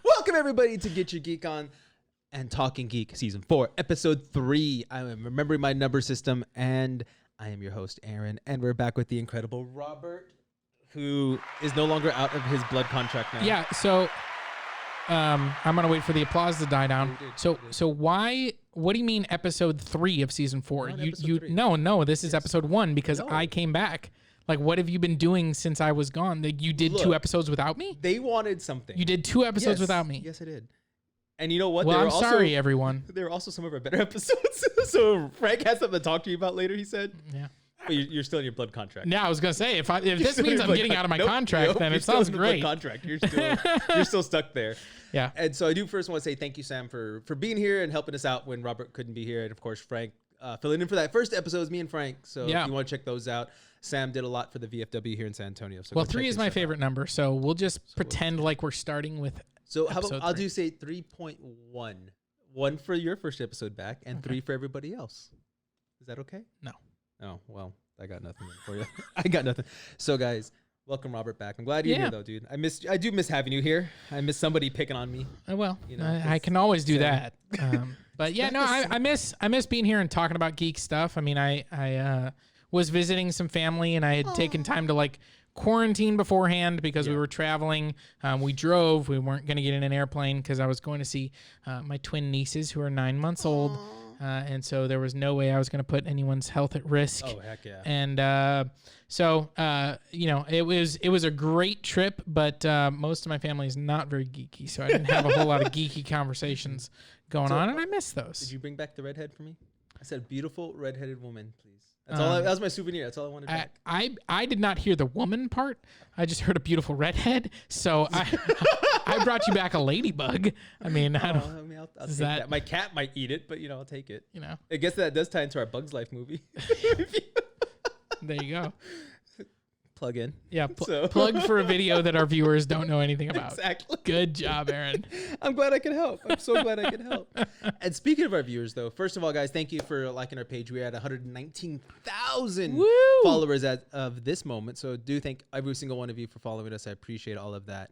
Welcome, everybody, to Get Your Geek On and Talkin Geek Season 4, Episode 3. I am remembering my number system, and I am your host, Aaron, and we're back with the incredible Robert, who is no longer out of his blood contract now. Yeah, so I'm going to wait for the applause to die down. So why, what do you mean Episode 3 of Season 4? No, this is Episode 1 because I came back. Like, what have you been doing since I was gone? Like, you did 2 episodes without me? They wanted something. You did 2 episodes without me? Yes, I did. And you know what? Well, I'm sorry, everyone. There were also some of our better episodes. So Frank has something to talk to you about later, he said. Yeah. But you're still in your blood contract. Yeah, I was going to say, if this means I'm getting out of my contract, then it sounds great. Blood contract. You're still stuck there. Yeah. And so I do first want to say thank you, Sam, for being here and helping us out when Robert couldn't be here. And, of course, Frank filling in for that first episode is me and Frank. So if you want to check those out. Sam did a lot for the VFW here in San Antonio. So well, 3 is my favorite number, so we'll just pretend like we're starting with how about I'll do say 3.1. 1 for your first episode back and 3 for everybody else. Is that okay? No. Oh, well, I got nothing for you. I got nothing. So, guys, welcome Robert back. I'm glad you're here, though, dude. I do miss having you here. I miss somebody picking on me. Well, you know, I can always do that. But yeah, no, I miss being here and talking about geek stuff. I mean, I was visiting some family, and I had taken time to like quarantine beforehand because we were traveling. We drove. We weren't going to get in an airplane because I was going to see my twin nieces who are 9 months old. And so there was no way I was going to put anyone's health at risk. Oh, heck yeah. And so, you know, it was a great trip, but most of my family is not very geeky. So I didn't have a whole lot of geeky conversations going on, and I miss those. Did you bring back the redhead for me? I said, beautiful redheaded woman, please. That's all. That was my souvenir. That's all I wanted back. I did not hear the woman part. I just heard a beautiful redhead. So I brought you back a ladybug. I mean, I'll take that. My cat might eat it, but I'll take it. I guess that does tie into our Bugs Life movie. There you go. Plug in. Yeah, plug for a video that our viewers don't know anything about. Exactly. Good job, Aaron. I'm glad I could help. I'm so glad I could help. And speaking of our viewers, though, first of all, guys, thank you for liking our page. We're at 119,000 followers as of this moment. So do thank every single one of you for following us. I appreciate all of that.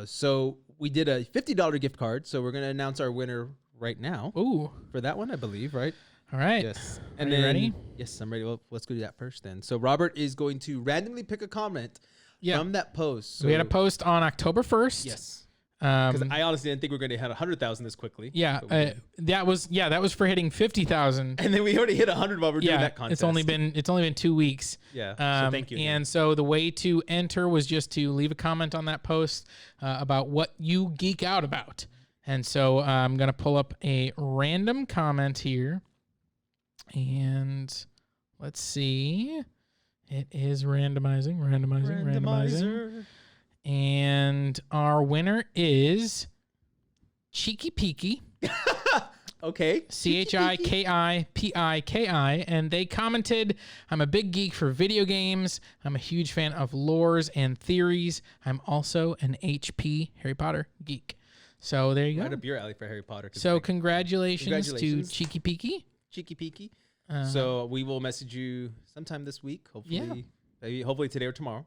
So we did a $50 gift card. So we're going to announce our winner right now. Ooh. For that one, I believe, right? All right. Yes. And are you ready? Yes, I'm ready. Well, let's go do that first then. So Robert is going to randomly pick a comment from that post. So we had a post on October 1st. Yes. Because I honestly didn't think we were going to hit 100,000 this quickly. Yeah. That was for hitting 50,000. And then we already hit 100 while we're doing that contest. It's only been 2 weeks. Yeah. So thank you. And so the way to enter was just to leave a comment on that post about what you geek out about. And so I'm going to pull up a random comment here. And let's see. It is randomizing. And our winner is Cheeky Peeky. Okay. CHIKIPIKI. And they commented, I'm a big geek for video games. I'm a huge fan of lores and theories. I'm also an HP Harry Potter geek. So there you go. Right up your alley for Harry Potter. So congratulations to Cheeky Peeky. Cheeky Peeky. So we will message you sometime this week, hopefully today or tomorrow.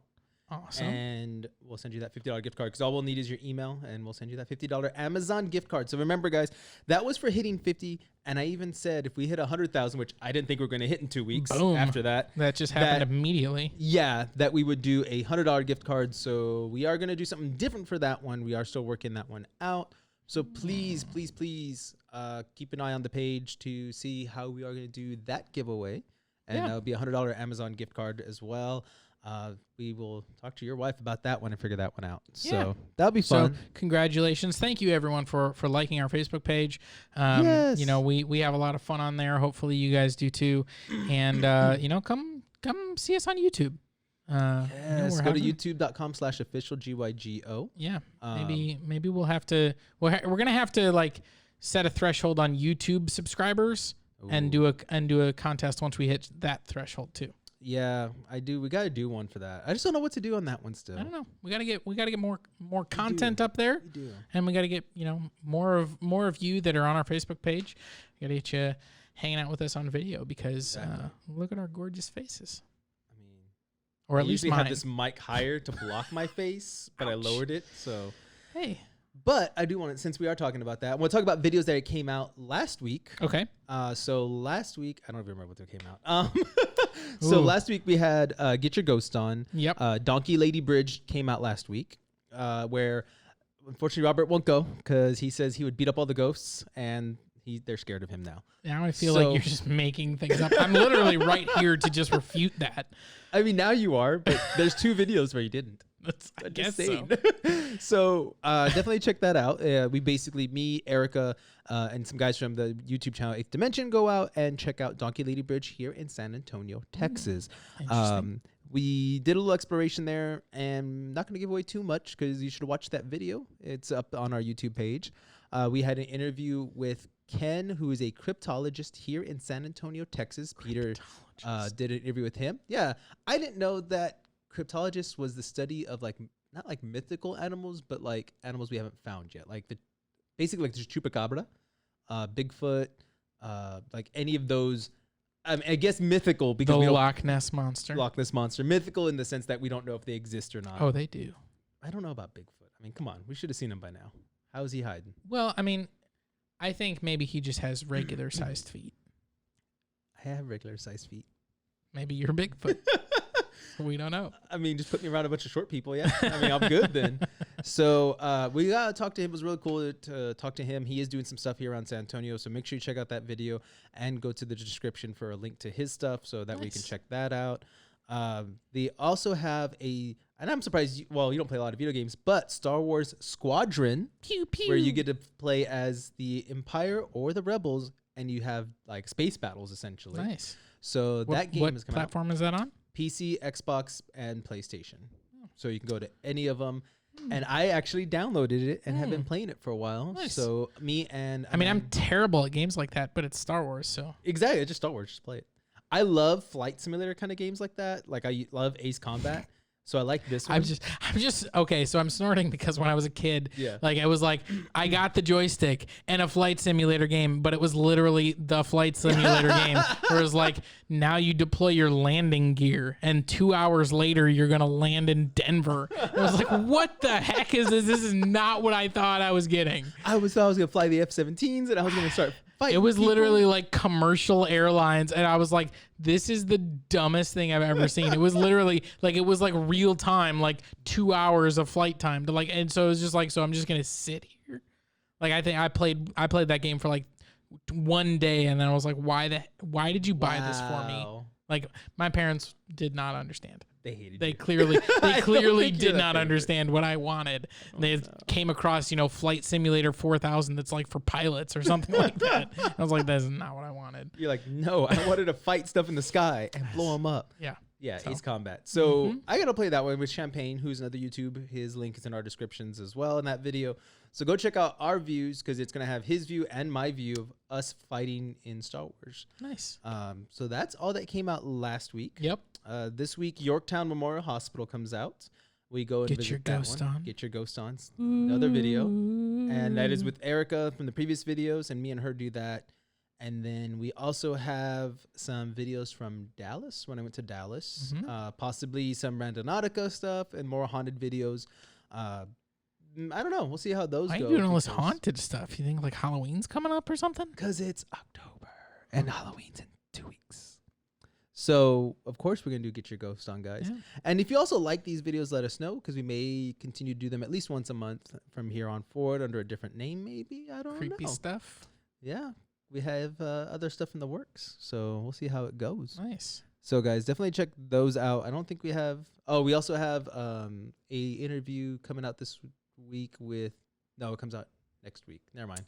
Awesome. And we'll send you that $50 gift card because all we'll need is your email, and we'll send you that $50 Amazon gift card. So remember, guys, that was for hitting 50, and I even said if we hit 100,000, which I didn't think we were going to hit in 2 weeks after that. That just happened immediately. Yeah, that we would do a $100 gift card. So we are going to do something different for that one. We are still working that one out. So please, please, please keep an eye on the page to see how we are going to do that giveaway. And that'll be a $100 Amazon gift card as well. We will talk to your wife about that one and figure that one out. So that'll be fun. So congratulations. Thank you, everyone, for liking our Facebook page. Yes. We have a lot of fun on there. Hopefully you guys do too. And, come see us on YouTube. Yes, go to youtube.com/officialgygo. Yeah, maybe we'll have to. We're gonna have to like set a threshold on YouTube subscribers and do a contest once we hit that threshold too. Yeah, I do. We got to do one for that. I just don't know what to do on that one still. I don't know. We got to get more content up there. We do. And we got to get, more of you that are on our Facebook page. We got to get you hanging out with us on video because look at our gorgeous faces. Or at least mine. I had this mic higher to block my face, but I lowered it. So Hey. But I do want to, since we are talking about that, I want to talk about videos that came out last week. Okay. So last week, I don't even remember what they came out. So last week we had Get Your Ghost On. Yep. Donkey Lady Bridge came out last week, where unfortunately Robert won't go because he says he would beat up all the ghosts, and they're scared of him now. Now I feel like you're just making things up. I'm literally right here to just refute that. I mean, now you are, but there's 2 videos where you didn't. I guess so. So definitely check that out. We basically, me, Erica, and some guys from the YouTube channel 8th Dimension go out and check out Donkey Lady Bridge here in San Antonio, Texas. We did a little exploration there, and not going to give away too much because you should watch that video. It's up on our YouTube page. We had an interview with Ken, who is a cryptologist here in San Antonio, Texas. Peter did an interview with him. Yeah, I didn't know that cryptologist was the study of like not like mythical animals, but like animals we haven't found yet, like basically like the chupacabra, Bigfoot, like any of those. I guess mythical because the Loch Ness monster. Loch Ness monster, mythical in the sense that we don't know if they exist or not. Oh, they do. I don't know about Bigfoot. I mean, come on, we should have seen him by now. How is he hiding? Well, I mean, I think maybe he just has regular sized feet. I have regular sized feet. Maybe you're Bigfoot. We don't know. I mean, just put me around a bunch of short people. Yeah. I mean, I'm good then. So we got to talk to him. It was really cool to talk to him. He is doing some stuff here around San Antonio. So make sure you check out that video and go to the description for a link to his stuff so that we can check that out. They also have and I'm surprised, you don't play a lot of video games, but Star Wars Squadron, pew, pew, where you get to play as the Empire or the Rebels, and you have like space battles essentially. Nice. So that game is coming out. What platform is that on? PC, Xbox, and PlayStation. So you can go to any of them. And I actually downloaded it and have been playing it for a while. Nice. So me and... I mean, I'm terrible at games like that, but it's Star Wars, so... Exactly. It's just Star Wars. Just play it. I love flight simulator kind of games like that. Like I love Ace Combat. So I like this one. I'm just okay. So I'm snorting because when I was a kid, like I was like, I got the joystick and a flight simulator game, but it was literally the flight simulator game. Where it was like, now you deploy your landing gear, and 2 hours later you're gonna land in Denver. I was like, what the heck is this? This is not what I thought I was getting. I was gonna fly the F-17s, and I was gonna start fighting. It was people. literally like commercial airlines, and I was like, this is the dumbest thing I've ever seen. It was literally like, it was like real time, like 2 hours of flight time to like, and so it was just like, so I'm just gonna sit here. Like I think I played that game for like one day, and then I was like, why did you buy this for me? Like my parents did not understand. They hated They you. clearly did not understand what I wanted. They came across, Flight Simulator 4000 that's like for pilots or something like that. I was like, that's not what I wanted. You're like, no, I wanted to fight stuff in the sky and blow them up. Yeah. Yeah, Ace Combat. So I got to play that one with Champagne, who's another YouTube. His link is in our descriptions as well in that video. So go check out our views because it's going to have his view and my view of us fighting in Star Wars. Nice. So that's all that came out last week. Yep. This week, Yorktown Memorial Hospital comes out. We go and Get Your Ghost On. Get Your Ghost On. Another video. And that is with Erica from the previous videos, and me and her do that. And then we also have some videos from Dallas when I went to Dallas, possibly some Randonautica stuff and more haunted videos. I don't know. We'll see how those go. Why are you doing all this haunted stuff? You think like Halloween's coming up or something? Because it's October and Halloween's in 2 weeks. So, of course, we're going to do Get Your Ghost On, guys. Yeah. And if you also like these videos, let us know because we may continue to do them at least once a month from here on forward under a different name, maybe. I don't know. Creepy stuff. Yeah. We have other stuff in the works, so we'll see how it goes. Nice. So, guys, definitely check those out. I don't think we have... Oh, we also have a interview coming out this week with... No, it comes out next week. Never mind.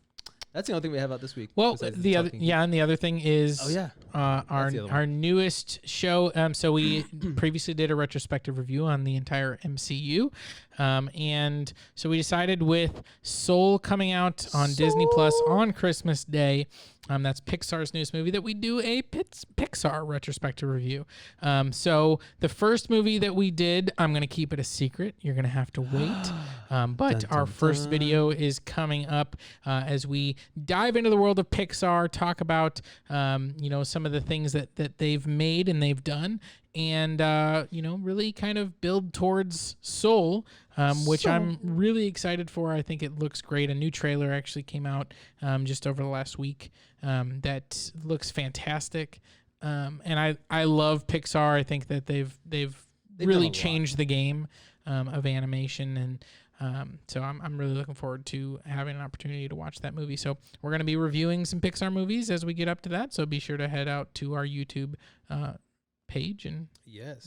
That's the only thing we have out this week. Well, the other thing is our newest show. So we previously did a retrospective review on the entire MCU, and so we decided with Soul coming out on Disney Plus on Christmas Day. That's Pixar's newest movie that we do a Pixar retrospective review. So the first movie that we did, I'm going to keep it a secret. You're going to have to wait But our first video is coming up as we dive into the world of Pixar, talk about some of the things that they've made and they've done, and really kind of build towards Soul, which I'm really excited for. I think it looks great. A new trailer actually came out just over the last week that looks fantastic. And I love Pixar. I think that they've really changed the game of animation, and so I'm really looking forward to having an opportunity to watch that movie. So we're going to be reviewing some Pixar movies as we get up to that. So be sure to head out to our YouTube page and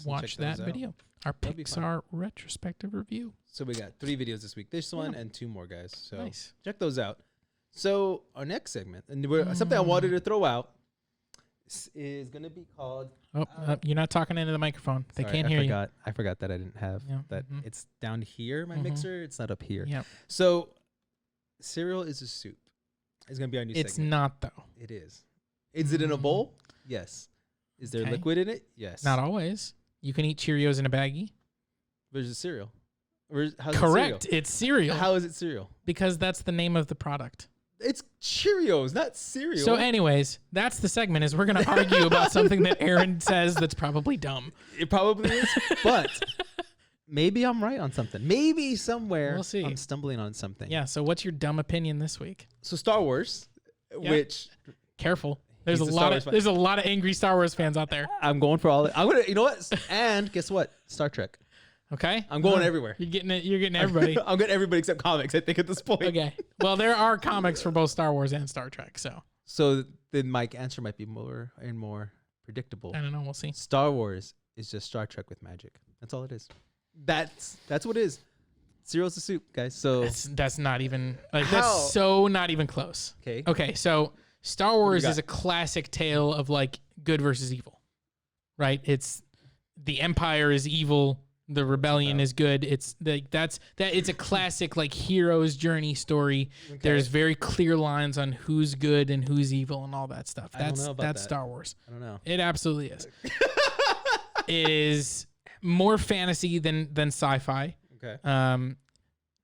watch that video. Our Pixar retrospective review. So we got 3 videos this week. This one and 2 more, guys. So check those out. So our next segment, and something I wanted to throw out, is going to be called... you're not talking into the microphone. They can't hear you. I forgot that I didn't have that. It's down here, my mixer. It's not up here. Yep. So cereal is a soup. It's going to be our new segment. It's not, though. It is. Is it in a bowl? Yes. Is there liquid in it? Yes. Not always. You can eat Cheerios in a baggie. There's a cereal. Correct. It's cereal. How is it cereal? Because that's the name of the product. It's Cheerios, not cereal. So anyways, that's the segment, is we're going to argue about something that Aaron says that's probably dumb. It probably is, but maybe I'm right on something. Maybe somewhere we'll see. I'm stumbling on something. Yeah, so what's your dumb opinion this week? So Star Wars, which... Careful. There's a lot of angry Star Wars fans out there. I'm going for all... you know what? And guess what? Star Trek. Okay. I'm going everywhere. You're getting it. You're getting everybody. I'm getting everybody except comics, I think, at this point. Okay. Well, there are comics for both Star Wars and Star Trek, So then my answer might be more and more predictable. I don't know. We'll see. Star Wars is just Star Trek with magic. That's all it is. That's what it is. Cereal's a soup, guys. So that's not even that's so not even close. Okay. So Star Wars is a classic tale of like good versus evil, right? It's the Empire is evil. The rebellion is good. It's it's a classic like hero's journey story. Okay. There's very clear lines on who's good and who's evil and all that stuff. That's Star Wars. I don't know. It absolutely is. It is more fantasy than sci-fi. Okay.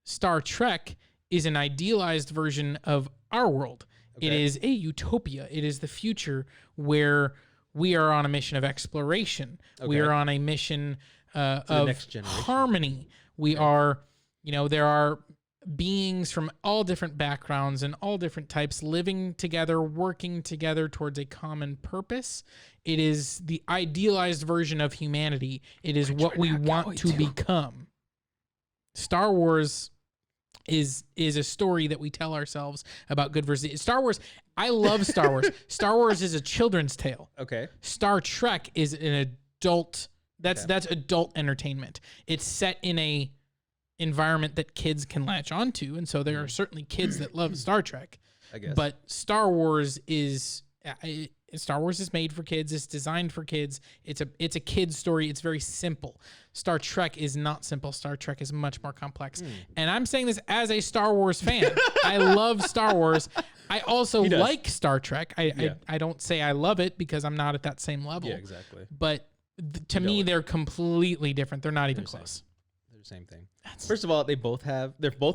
Star Trek is an idealized version of our world. Okay. It is a utopia. It is the future where we are on a mission of exploration. Okay. We are on a mission of harmony. We are, there are beings from all different backgrounds and all different types living together, working together towards a common purpose. It is the idealized version of humanity. It is what we want to become. Star Wars is a story that we tell ourselves about good versus Star Wars. I love Star Wars. Star Wars is a children's tale. Okay. Star Trek is an adult. That's adult entertainment. It's set in a environment that kids can latch onto, and so there are certainly kids that love Star Trek. I guess. But Star Wars is made for kids. It's designed for kids. It's a kid's story. It's very simple. Star Trek is not simple. Star Trek is much more complex. And I'm saying this as a Star Wars fan. I love Star Wars. I also like Star Trek. I don't say I love it because I'm not at that same level. Yeah, exactly. But to me, they're completely different. They're not even close. They're the same thing. First of all, they're both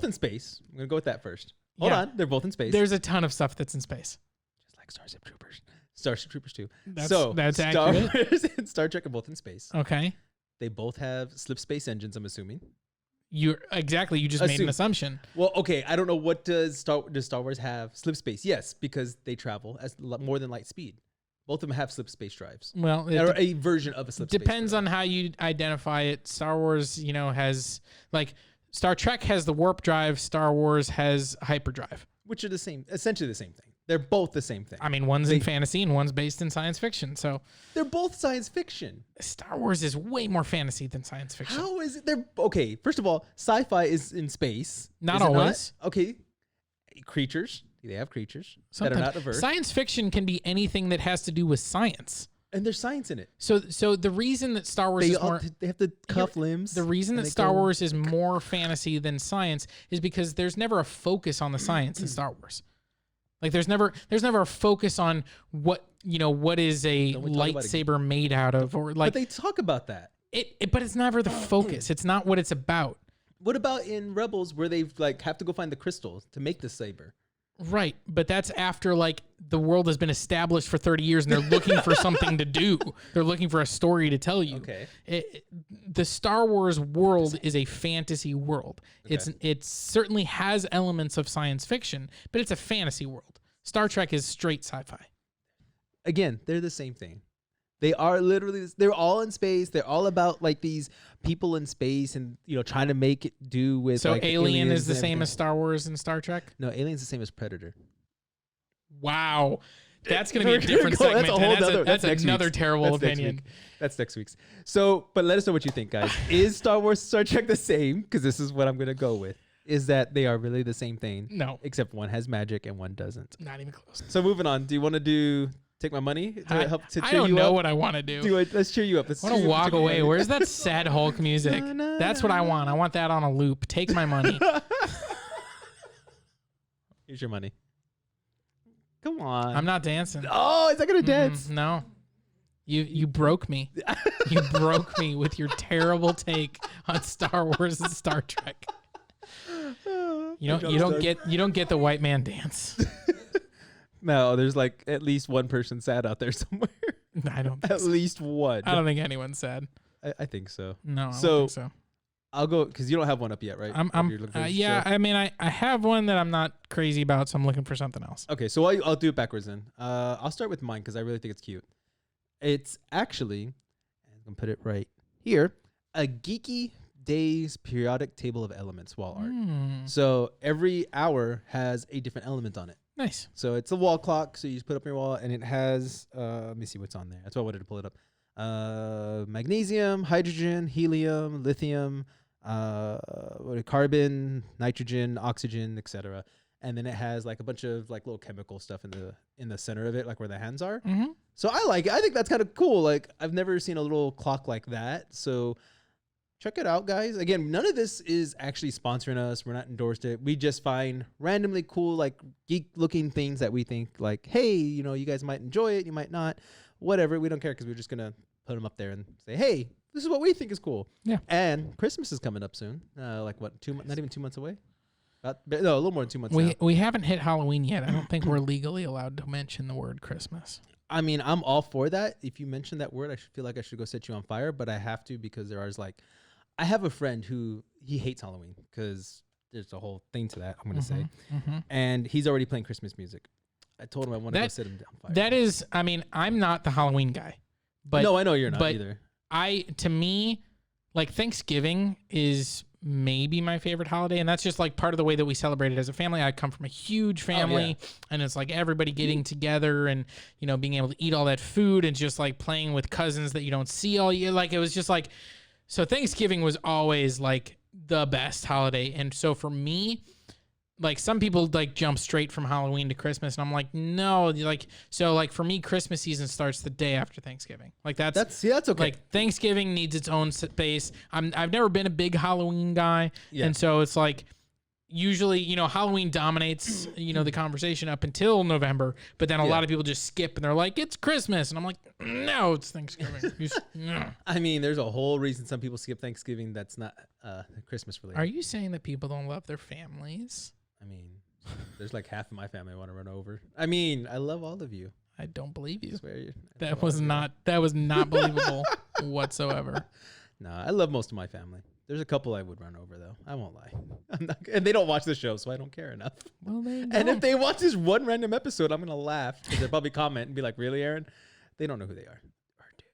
in space. I'm going to go with that first. Hold on. They're both in space. There's a ton of stuff that's in space. Just like Starship Troopers. Starship Troopers too. That's Star accurate. Wars and Star Trek are both in space. Okay. They both have slip space engines, I'm assuming. You just made an assumption. Well, okay. I don't know. What does Star Wars have? Slip space. Yes, because they travel as more than light speed. Both of them have slip space drives. Well, or a version of a slip space. Depends on how you identify it. Star Wars, has Star Trek has the warp drive. Star Wars has hyperdrive, which are essentially the same thing. They're both the same thing. I mean, one's in fantasy and one's based in science fiction. So they're both science fiction. Star Wars is way more fantasy than science fiction. How is it? They're okay. First of all, sci-fi is in space. Not always. Okay. Creatures. They have creatures that are not of Earth. Science fiction can be anything that has to do with science. And there's science in it. So the reason that Star Wars they have to cuff limbs. The reason that Star Wars is more fantasy than science is because there's never a focus on the science in Star Wars. Like there's never a focus on what is a lightsaber made out of, or like. But they talk about that. But it's never the focus. It's not what it's about. What about in Rebels where they like have to go find the crystals to make the saber? Right, but that's after like the world has been established for 30 years and they're looking for something to do. They're looking for a story to tell you. Okay. The Star Wars world is a fantasy world. Okay. It certainly has elements of science fiction, but it's a fantasy world. Star Trek is straight sci-fi. Again, they're the same thing. They are literally, they're all in space. They're all about like these people in space and, you know, trying to make it do with. So like, Alien is the same as Star Wars and Star Trek? No, Alien's the same as Predator. Wow. That's going to be a different segment. That's another terrible opinion. That's next week's. So, but let us know what you think, guys. Is Star Wars Star Trek the same? Because this is what I'm going to go with. Is that they are really the same thing? No. Except one has magic and one doesn't. Not even close. So moving on. Do you want to take my money to help to cheer you up? I don't know what I want to do. Let's cheer you up. I want to walk away. Where's that sad Hulk music? That's what I want. I want that on a loop. Take my money. Here's your money. Come on. I'm not dancing. Oh, is that gonna dance? No. You broke me. You broke me with your terrible take on Star Wars and Star Trek. You don't get the white man dance. No, there's like at least one person sad out there somewhere. I don't think at least one. I don't think anyone's sad. I think so. No, I don't think so. I'll go because you don't have one up yet, right? Yeah. I mean, I have one that I'm not crazy about, so I'm looking for something else. Okay, so I'll do it backwards then. I'll start with mine because I really think it's cute. It's actually, I'm gonna put it right here, a Geeky Days periodic table of elements wall art. So every hour has a different element on it. Nice. So it's a wall clock. So you just put up your wall, and it has. Let me see what's on there. That's why I wanted to pull it up. Magnesium, hydrogen, helium, lithium, carbon, nitrogen, oxygen, etc. And then it has like a bunch of like little chemical stuff in the center of it, like where the hands are. Mm-hmm. So I like it. I think that's kind of cool. Like I've never seen a little clock like that. So check it out, guys. Again, none of this is actually sponsoring us. We're not endorsed it. We just find randomly cool, like geek-looking things that we think like, hey, you know, you guys might enjoy it. You might not. Whatever. We don't care because we're just going to put them up there and say, hey, this is what we think is cool. Yeah. And Christmas is coming up soon. Like what, not even 2 months away? No, a little more than 2 months now. We haven't hit Halloween yet. I don't think we're legally allowed to mention the word Christmas. I mean, I'm all for that. If you mention that word, I feel like I should go set you on fire, but I have to because there is like, I have a friend who he hates Halloween because there's a whole thing to that, I'm going to say. Mm-hmm. And he's already playing Christmas music. I told him I want to go set him on fire. That is, I mean, I'm not the Halloween guy. But no, I know you're not either. To me, like Thanksgiving is maybe my favorite holiday. And that's just like part of the way that we celebrate it as a family. I come from a huge family and it's like everybody getting together and, you know, being able to eat all that food and just like playing with cousins that you don't see all year. Like it was just like, so Thanksgiving was always like the best holiday. And so for me, like some people like jump straight from Halloween to Christmas and I'm like, no, like, so like for me, Christmas season starts the day after Thanksgiving. Like that's okay. Like Thanksgiving needs its own space. I've never been a big Halloween guy. Yeah. And so it's like, usually, you know, Halloween dominates, you know, the conversation up until November, but then a lot of people just skip and they're like, it's Christmas. And I'm like, no, it's Thanksgiving. No. I mean, there's a whole reason some people skip Thanksgiving that's not Christmas related. Are you saying that people don't love their families? I mean, there's like half of my family I want to run over. I mean, I love all of you. I don't believe you. I swear that was not believable whatsoever. No, I love most of my family. There's a couple I would run over, though. I won't lie. And they don't watch the show, so I don't care enough. Well, they don't. And if they watch this one random episode, I'm going to laugh because they'll probably comment and be like, really, Aaron? They don't know who they are. Or do you?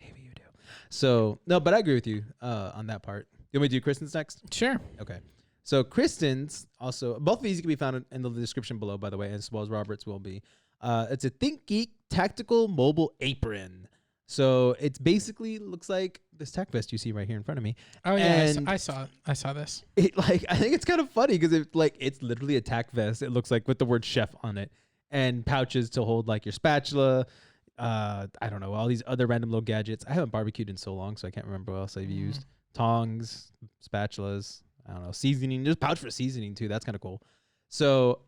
Maybe you do. So, no, but I agree with you on that part. You want me to do Kristin's next? Sure. Okay. So Kristin's also, both of these can be found in the description below, by the way, as well as Robert's will be. It's a Think Geek tactical mobile apron. So it's basically looks like this tack vest you see right here in front of me. Oh yeah, I saw this. It like I think it's kind of funny because it's literally a tack vest. It looks like with the word chef on it and pouches to hold like your spatula. I don't know, all these other random little gadgets. I haven't barbecued in so long, so I can't remember what else I've used. Tongs, spatulas. I don't know, seasoning. There's a pouch for seasoning too. That's kind of cool. So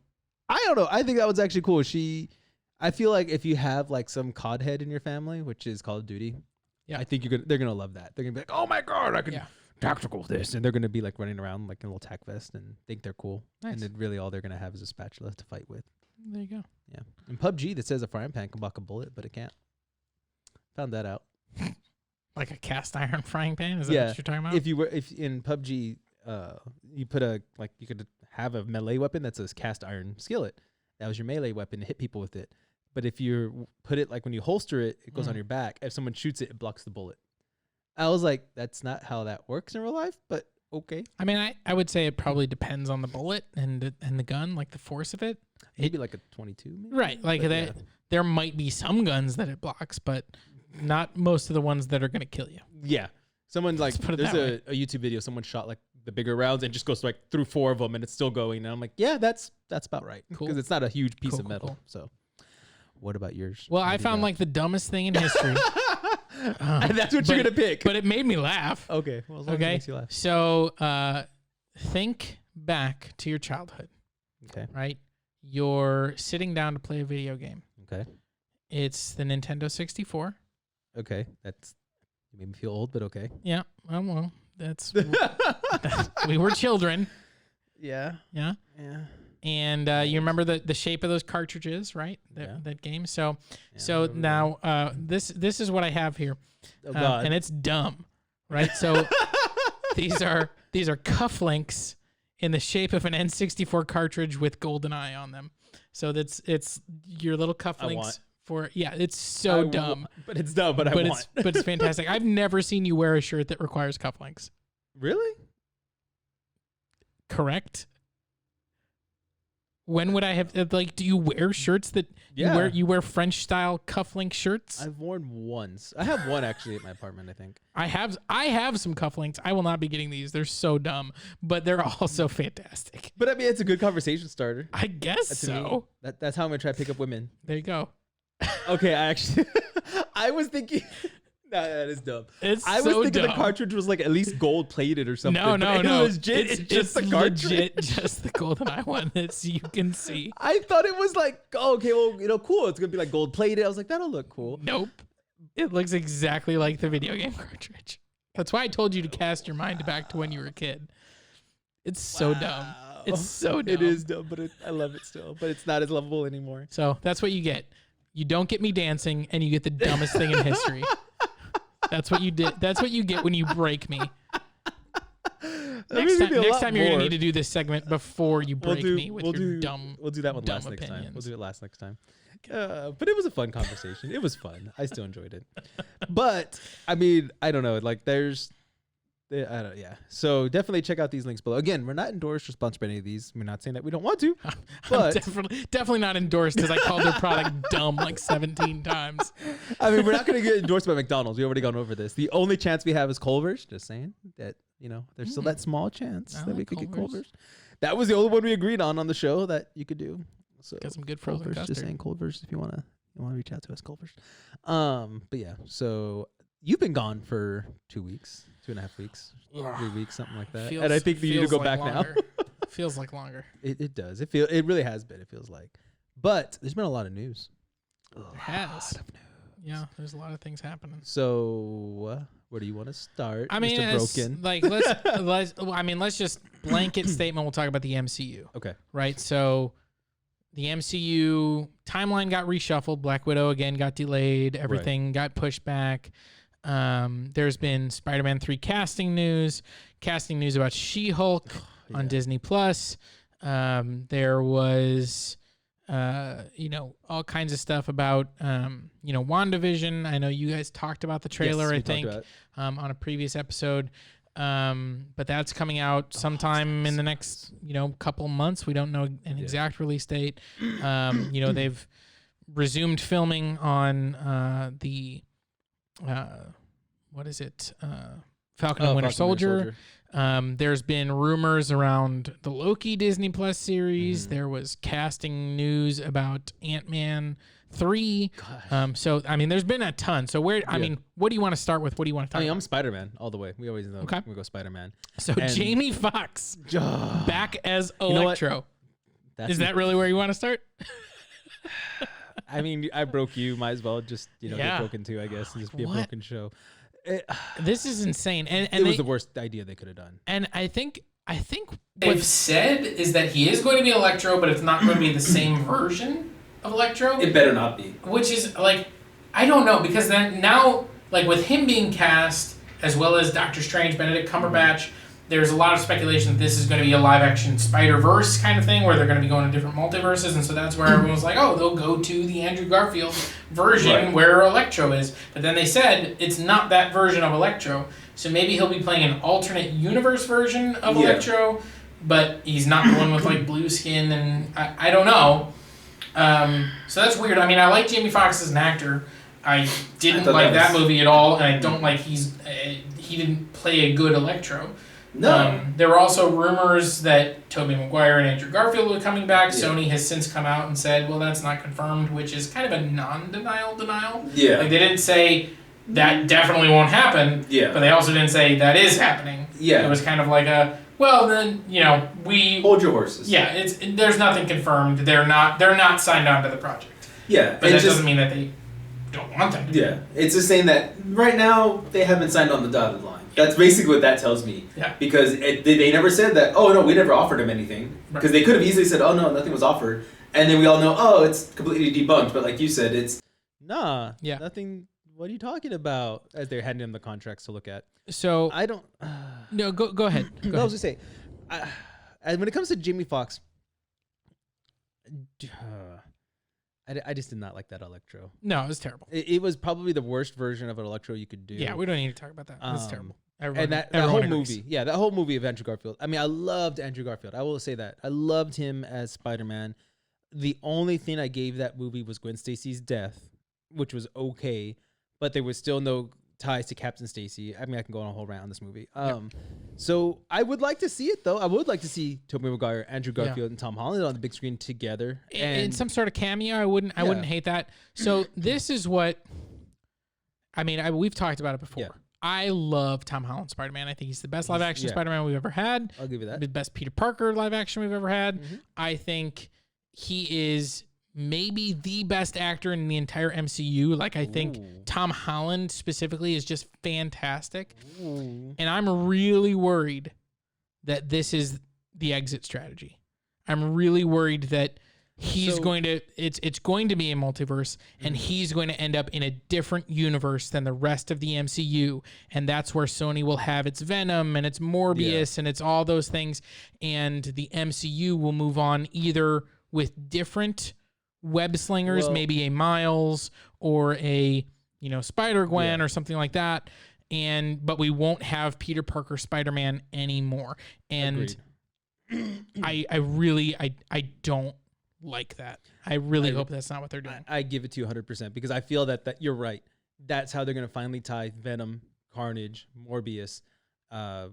I don't know. I think that was actually cool. I feel like if you have like some cod head in your family, which is Call of Duty, I think they're gonna love that. They're gonna be like, oh my god, I can tactical this, and they're gonna be like running around like in a little tack vest and think they're cool, Nice. and then really all they're gonna have is a spatula to fight with. There you go. Yeah. In PUBG, that says a frying pan can block a bullet, but it can't. Found that out. Like a cast iron frying pan? Is that what you're talking about? If in PUBG, you put you could have a melee weapon that says cast iron skillet. That was your melee weapon to hit people with it. But if you put it like when you holster it, it goes on your back. If someone shoots it, it blocks the bullet. I was like, that's not how that works in real life, but okay. I mean, I would say it probably depends on the bullet and the gun, like the force of it. Maybe like a 22. Maybe? Right. Like that. Yeah. There might be some guns that it blocks, but not most of the ones that are going to kill you. Yeah. Someone's like, there's a YouTube video. Someone shot like the bigger rounds and just goes like through 4 of them and it's still going. And I'm like, yeah, that's about right. Cool. Because it's not a huge piece of metal. Cool. So what about yours? Well, I found like the dumbest thing in history. And that's what you're going to pick. But it made me laugh. Okay. Well, as long as it makes you laugh. So think back to your childhood. Okay. Right? You're sitting down to play a video game. Okay. It's the Nintendo 64. Okay. You made me feel old, but okay. Yeah. Well, we were children. Yeah. Yeah. Yeah. And you remember the shape of those cartridges, right? That game. So now this is what I have here, and it's dumb, right? So these are cufflinks in the shape of an N64 cartridge with GoldenEye on them. So it's your little cufflinks for it's so dumb. But it's dumb. But I want. But it's fantastic. I've never seen you wear a shirt that requires cufflinks. Really? Correct. When would I have do you wear shirts that you wear French style cufflink shirts? I've worn once. I have one actually at my apartment, I think. I have some cufflinks. I will not be getting these. They're so dumb, but they're also fantastic. But I mean, it's a good conversation starter. I guess so. That's how I'm gonna try to pick up women. There you go. Okay, I was thinking. No, that is dumb. I was thinking the cartridge was like at least gold plated or something. No. It's just the cartridge. Legit just the GoldenEye one that you can see. I thought it was like, okay, well, cool. It's gonna be like gold plated. I was like, that'll look cool. Nope. It looks exactly like the video game cartridge. That's why I told you to cast your mind back to when you were a kid. It's so dumb. It's so dumb. It is dumb, but I love it still. But it's not as lovable anymore. So that's what you get. You don't get me dancing, and you get the dumbest thing in history. That's what you did. That's what you get when you break me. Next time you're gonna need to do this segment before you break me with your dumb. We'll do that one last opinions. next time. We'll do it last next time. But it was a fun conversation. It was fun. I still enjoyed it. But I mean, I don't know. Like yeah. So definitely check out these links below. Again, we're not endorsed or sponsored by any of these. We're not saying that we don't want to. But I'm definitely not endorsed because I called their product dumb like 17 times. I mean, we're not going to get endorsed by McDonald's. We already gone over this. The only chance we have is Culver's. Just saying that, there's still that small chance that we could get Culver's. That was the only one we agreed on the show that you could do. So got some good frozen Culver's, custard. just saying Culver's if you want to reach out to us, Culver's. But yeah, so you've been gone for 2 weeks. 2.5 weeks, 3 weeks, something like that. And I think you need to go back longer. now. Feels like longer. It does. It really has been. It feels like. But there's been a lot of news. It has. Yeah, there's a lot of things happening. So where do you want to start? I mean, Mr. Broken? let's just blanket statement. We'll talk about the MCU. Okay. Right. So the MCU timeline got reshuffled. Black Widow again got delayed. Everything got pushed back. There's been Spider-Man 3 casting news about She-Hulk on Disney Plus. There was, all kinds of stuff about, WandaVision. I know you guys talked about the trailer, I think, on a previous episode. But that's coming out sometime in the next, couple months. We don't know an exact release date. They've resumed filming on, Falcon and Winter Soldier. There's been rumors around the Loki Disney Plus series. There was casting news about Ant-Man 3. So I mean, there's been a ton. So what do you want to start with? What do you want to talk about? I'm Spider-Man all the way. We always know we go Spider-Man. So Jamie Foxx back as Electro. Is that really where you want to start? I mean, I broke you. Might as well just get broken too, I guess, and just be a broken show. This is insane. And it was the worst idea they could have done. And I think what they've said is that he is going to be Electro, but it's not going to be the same version of Electro. It better not be. Which is like, I don't know, because then now, like with him being cast as well as Doctor Strange, Benedict Cumberbatch, there's a lot of speculation that this is going to be a live-action Spider-Verse kind of thing where they're going to be going to different multiverses, and so that's where everyone's like, oh, they'll go to the Andrew Garfield version where Electro is. But then they said it's not that version of Electro, so maybe he'll be playing an alternate universe version of Electro, but he's not the one with like blue skin, and I don't know. So that's weird. I mean, I like Jamie Foxx as an actor. I didn't like that movie at all, and I don't like he didn't play a good Electro. No. There were also rumors that Tobey Maguire and Andrew Garfield were coming back. Yeah. Sony has since come out and said, well, that's not confirmed, which is kind of a non-denial. Yeah. Like, they didn't say that definitely won't happen, but they also didn't say that is happening. Yeah. It was kind of like a, well, then, we... Hold your horses. Yeah, there's nothing confirmed. They're not signed on to the project. Yeah. But that doesn't mean that they don't want them to be. Yeah. It's just saying that right now, they haven't signed on the dotted line. That's basically what that tells me. Yeah. Because they never said that, oh, no, we never offered him anything. Because they could have easily said, oh, no, nothing was offered. And then we all know, oh, it's completely debunked. But like you said, it's... Nah. Yeah. Nothing... What are you talking about? As they're handing him the contracts to look at. So... I don't... No, go ahead. I was going to say, when it comes to Jamie Foxx... I just did not like that Electro. No, it was terrible. It was probably the worst version of an Electro you could do. Yeah, we don't need to talk about that. It's terrible. And that whole movie, that whole movie of Andrew Garfield. I mean, I loved Andrew Garfield. I will say that. I loved him as Spider-Man. The only thing I gave that movie was Gwen Stacy's death, which was okay, but there was still no ties to Captain Stacy. I mean, I can go on a whole rant on this movie. So I would like to see it, though. I would like to see Tobey Maguire, Andrew Garfield, and Tom Holland on the big screen together. In some sort of cameo, I wouldn't hate that. So this is what... I mean, we've talked about it before. Yeah. I love Tom Holland Spider-Man. I think he's the best live-action Spider-Man we've ever had. I'll give you that. The best Peter Parker live-action we've ever had. Mm-hmm. I think he is maybe the best actor in the entire MCU. Like, I think Tom Holland specifically is just fantastic. Ooh. And I'm really worried that this is the exit strategy. I'm really worried that he's going to it's going to be a multiverse, and he's going to end up in a different universe than the rest of the MCU, and that's where Sony will have its Venom and its Morbius and it's all those things, and the MCU will move on either with different web slingers, maybe a Miles or a Spider-Gwen or something like that, but we won't have Peter Parker Spider-Man anymore. And I really don't like that. I really hope that's not what they're doing. I give it to you 100% because I feel that you're right. That's how they're going to finally tie Venom, Carnage, Morbius,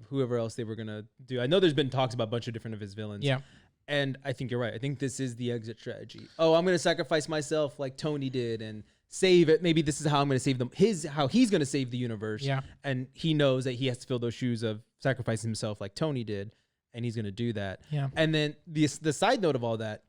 whoever else they were going to do. I know there's been talks about a bunch of different of his villains. Yeah. And I think you're right. I think this is the exit strategy. Oh, I'm going to sacrifice myself like Tony did and save it. Maybe this is how I'm going to save them. How he's going to save the universe. Yeah. And he knows that he has to fill those shoes of sacrificing himself like Tony did. And he's going to do that. Yeah. And then the side note of all that,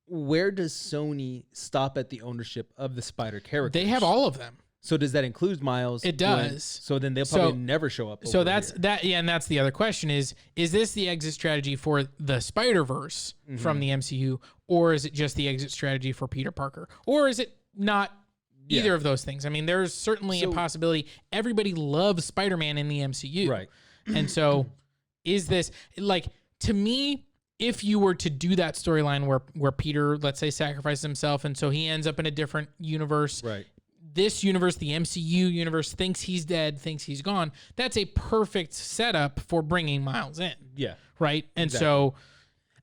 where does Sony stop at the ownership of the Spider characters? They have all of them. So does that include Miles? It does. So then they'll probably never show up. So that's that. Yeah, and that's the other question: is this the exit strategy for the Spider-Verse from the MCU, or is it just the exit strategy for Peter Parker, or is it not either of those things? I mean, there's certainly a possibility. Everybody loves Spider-Man in the MCU, right? And so, is this to me? If you were to do that storyline where Peter, let's say, sacrifices himself, and so he ends up in a different universe, right? This universe, the MCU universe, thinks he's dead, thinks he's gone. That's a perfect setup for bringing Miles in. Yeah. Right? And so...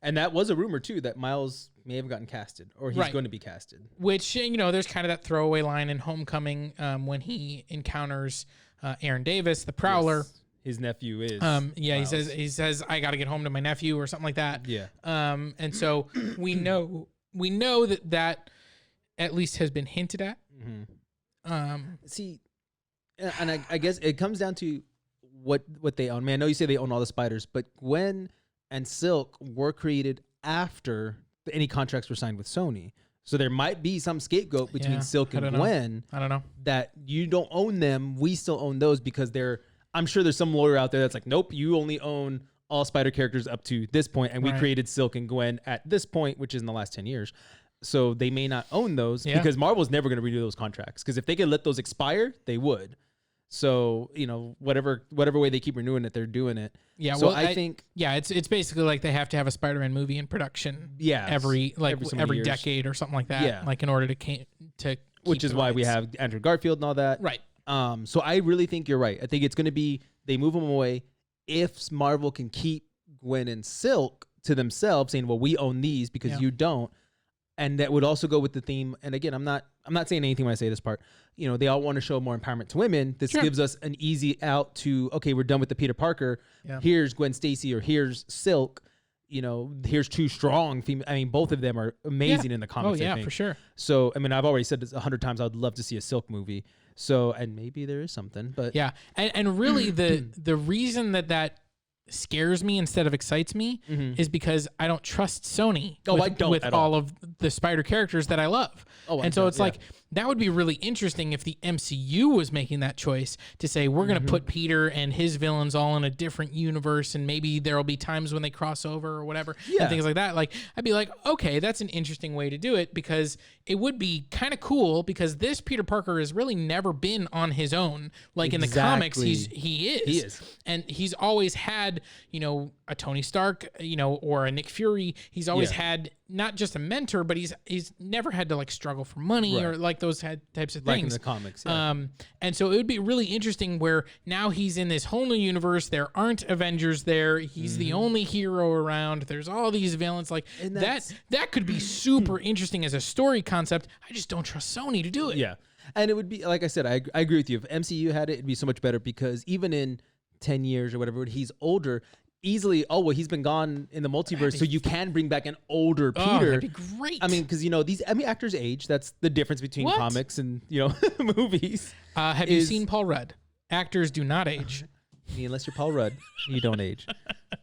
And that was a rumor, too, that Miles may have gotten casted, or he's going to be casted. Which, there's kind of that throwaway line in Homecoming when he encounters Aaron Davis, the Prowler. Yes. His nephew is. Miles. he says, I got to get home to my nephew or something like that. Yeah. And so we know that at least has been hinted at. Mm-hmm. See, and I guess it comes down to what they own. I mean, I know you say they own all the spiders, but Gwen and Silk were created after any contracts were signed with Sony. So there might be some scapegoat between Silk and Gwen. I don't know. That you don't own them. We still own those because I'm sure there's some lawyer out there that's like, nope, you only own all Spider characters up to this point, and we created Silk and Gwen at this point, which is in the last 10 years. So they may not own those because Marvel's never going to renew those contracts. Because if they could let those expire, they would. So, whatever way they keep renewing it, they're doing it. Yeah. So well, I think it's basically like they have to have a Spider-Man movie in production. Yeah. Every decade or something like that. Yeah. Like in order to which is why we have Andrew Garfield and all that. Right. So I really think you're right. I think it's going to be they move them away if Marvel can keep Gwen and Silk to themselves, saying, "Well, we own these because you don't." And that would also go with the theme. And again, I'm not saying anything when I say this part. They all want to show more empowerment to women. This gives us an easy out to, okay, we're done with the Peter Parker. Yeah. Here's Gwen Stacy or here's Silk. Here's two strong female. I mean, both of them are amazing in the comics. Oh yeah, for sure. So, I mean, I've already said this 100 times. I'd love to see a Silk movie. So, and maybe there is something, but yeah. And really the reason that scares me instead of excites me is because I don't trust Sony with all of the Spider characters that I love. So it's like that would be really interesting if the MCU was making that choice to say we're going to put Peter and his villains all in a different universe, and maybe there'll be times when they cross over or whatever and things like that. Like I'd be like, okay, that's an interesting way to do it, because it would be kind of cool, because this Peter Parker has really never been on his own. Like in the comics, he is. And he's always had, a Tony Stark, or a Nick Fury. He's always had not just a mentor, but he's never had to like struggle for money or like those types of things. Like in the comics. And so it would be really interesting where now he's in this whole new universe. There aren't Avengers there. He's the only hero around. There's all these villains. Like that could be super interesting as a story concept. I just don't trust Sony to do it. Yeah. And it would be, like I said, I agree with you. If MCU had it, it'd be so much better, because even in 10 years or whatever, he's older. Easily, he's been gone in the multiverse, so you can bring back an older Peter. That'd be great. I mean, because these actors age. That's the difference between comics and movies. Have you seen Paul Rudd? Actors do not age. Unless you're Paul Rudd, you don't age.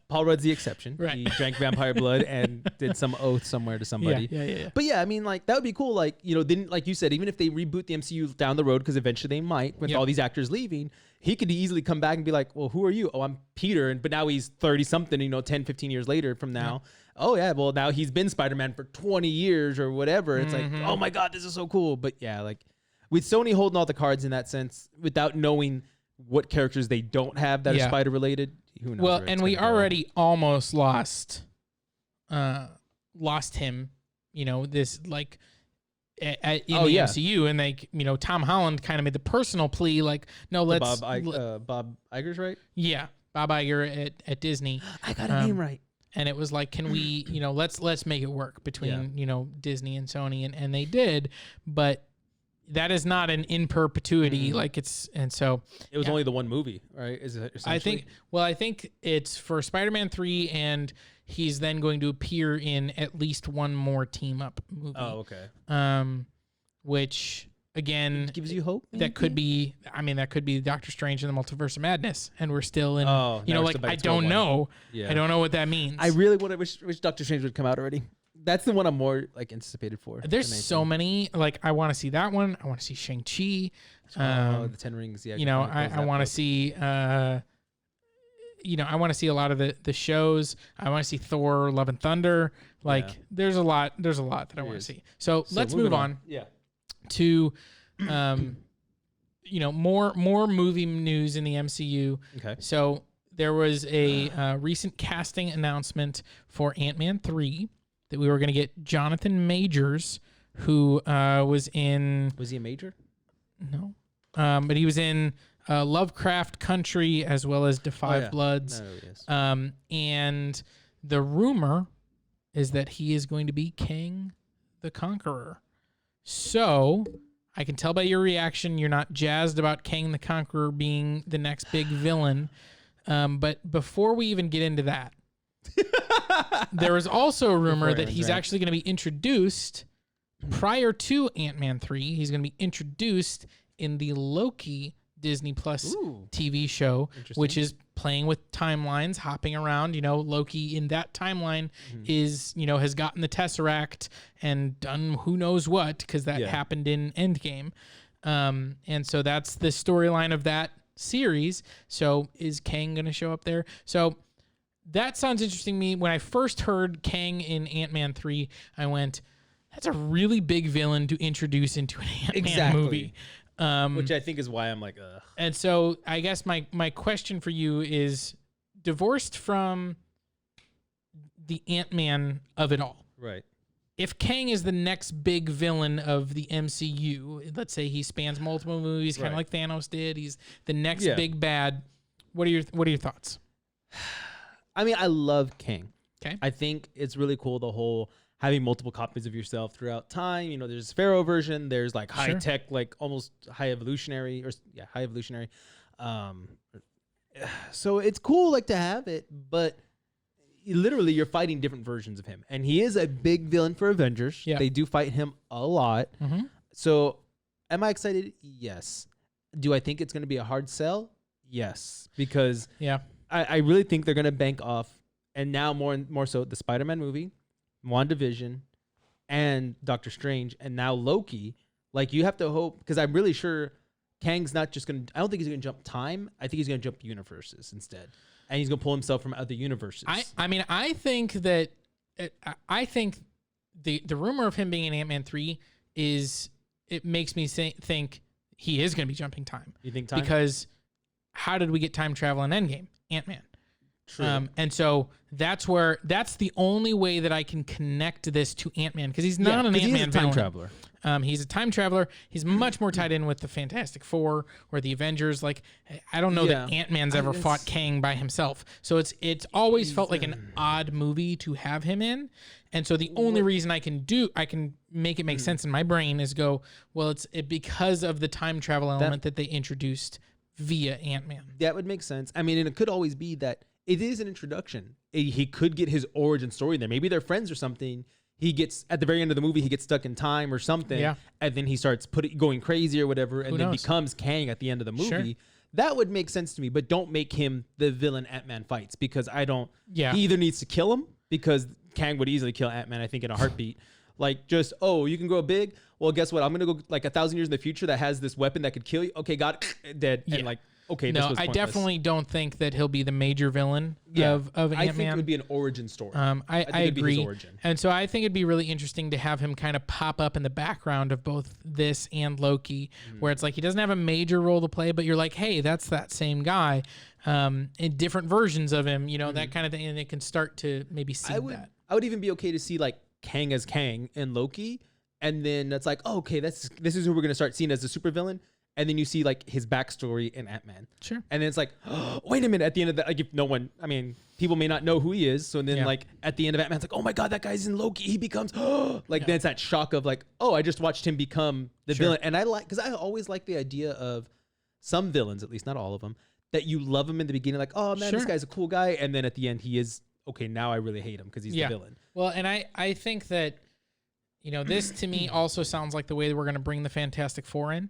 Paul Rudd's the exception. Right. He drank vampire blood and did some oath somewhere to somebody. Yeah. But yeah, I mean, like that would be cool. Like then, like you said, even if they reboot the MCU down the road, because eventually they might, with all these actors leaving. He could easily come back and be like, well, who are you? Oh, I'm Peter. But now he's 30 something, 10, 15 years later from now. Yeah. Oh yeah. Well, now he's been Spider-Man for 20 years or whatever. It's like, oh my God, this is so cool. But yeah, like with Sony holding all the cards in that sense, without knowing what characters they don't have that are Spider related, who knows? Well, and we already almost lost him, this like, in the MCU, and like Tom Holland kind of made the personal plea, like, no, let's Bob Iger's right. Yeah, Bob Iger at Disney. I got a name right. And it was like, can we, let's make it work between Disney and Sony, and they did, but that is not an in perpetuity. Like so it was only the one movie, right? Is it? I think it's for Spider-Man 3, and he's then going to appear in at least one more team up movie. Oh, okay. Which again gives you hope. That could be. I mean, that could be Doctor Strange in the Multiverse of Madness, and we're still in. I don't know. Yeah. I don't know what that means. I really wish Doctor Strange would come out already. That's the one I'm more like anticipated for. There's so many. Like I want to see that one. I want to see Shang-Chi. The 10 Rings. Yeah. I want to see. I want to see a lot of the shows. I want to see Thor: Love and Thunder. Like there's a lot that I want to see. So let's move on. Yeah. To, more movie news in the MCU. Okay. So there was a recent casting announcement for Ant-Man 3. That we were going to get Jonathan Majors, who was in... Was he a Major? No. But he was in Lovecraft Country as well as Defy Bloods. No, yes. And the rumor is that he is going to be Kang the Conqueror. So I can tell by your reaction you're not jazzed about Kang the Conqueror being the next big villain. But before we even get into that, there is also a rumor that he's actually going to be introduced prior to Ant-Man 3. He's going to be introduced in the Loki Disney Plus Ooh. TV show, which Interesting. is playing with timelines, hopping around. You know, Loki in that timeline is, you know, has gotten the Tesseract and done who knows what, because that Yeah. happened in Endgame. And so that's the storyline of that series. So is Kang going to show up there? So that sounds interesting to me. When I first heard Kang in Ant-Man 3, I went, that's a really big villain to introduce into an Ant-Man movie. Which I think is why I'm like, ugh. And so I guess my question for you is, divorced from the Ant-Man of it all, Right. if Kang is the next big villain of the MCU, let's say he spans multiple movies, kind of Right. like Thanos did, he's the next Yeah. big bad. What are your thoughts? I mean, I love Kang. Okay. I think it's really cool, the whole having multiple copies of yourself throughout time. You know, there's Farrell version, there's like high Sure. tech, like almost high evolutionary. So it's cool, like, to have it, but literally you're fighting different versions of him, and he is a big villain for Avengers. Yeah. They do fight him a lot. Mm-hmm. So am I excited? Yes. Do I think it's going to be a hard sell? Yes, because Yeah. I really think they're going to bank off, and now more and more so, the Spider-Man movie, WandaVision, and Doctor Strange, and now Loki. Like, you have to hope, because I'm really sure Kang's not just going to, I don't think he's going to jump time. I think he's going to jump universes instead. And he's going to pull himself from other universes. I mean, I think that I think the rumor of him being in Ant-Man 3 is, it makes me think he is going to be jumping time. You think time? Because how did we get time travel in Endgame? Ant-Man. True. And so that's the only way that I can connect this to Ant-Man, because he's not an 'cause he is Ant-Man a time villain. traveler. He's a time traveler. He's much more tied in with the Fantastic Four or the Avengers. Like, I don't know that Yeah. Ant-Man's ever fought Kang by himself. So it's always felt like an odd movie to have him in. And so the only reason I can make it make sense in my brain is go, well, it's because of the time travel element that they introduced via Ant-Man. That would make sense. I mean, and it could always be that it is an introduction. He could get his origin story there. Maybe they're friends or something. He gets, at the very end of the movie, he gets stuck in time or something. Yeah. And then he starts going crazy or whatever, and Who then knows? becomes Kang at the end of the movie. Sure. That would make sense to me, but don't make him the villain Ant-Man fights, because I don't. Yeah. He either needs to kill him, because Kang would easily kill Ant-Man, I think, in a heartbeat. Like, just, you can grow big? Well, guess what? I'm going to go like 1,000 years in the future that has this weapon that could kill you. Okay, got it. Dead. Yeah. And like, okay, this No, was I pointless. definitely don't think that he'll be the major villain of Ant-Man. I think it would be an origin story. I think it'd be his agree. origin. And so I think it'd be really interesting to have him kind of pop up in the background of both this and Loki, where it's like he doesn't have a major role to play, but you're like, hey, that's that same guy, in different versions of him, you know, that kind of thing. And it can start to maybe see that. I would even be okay to see like Kang as Kang and Loki, and then it's like, okay, this is who we're gonna start seeing as the supervillain, and then you see like his backstory in Ant-Man. Sure. And then it's like, wait a minute, at the end of that, like, if no one, I mean, people may not know who he is, so then like at the end of Ant-Man, it's like, oh my god, that guy's in Loki. He becomes like then it's that shock of like, oh, I just watched him become the villain, and because I always like the idea of some villains, at least not all of them, that you love him in the beginning, like, oh man, this guy's a cool guy, and then at the end he is, okay, now I really hate him because he's the villain. Well, and I think that, you know, this to me also sounds like the way that we're going to bring the Fantastic Four in,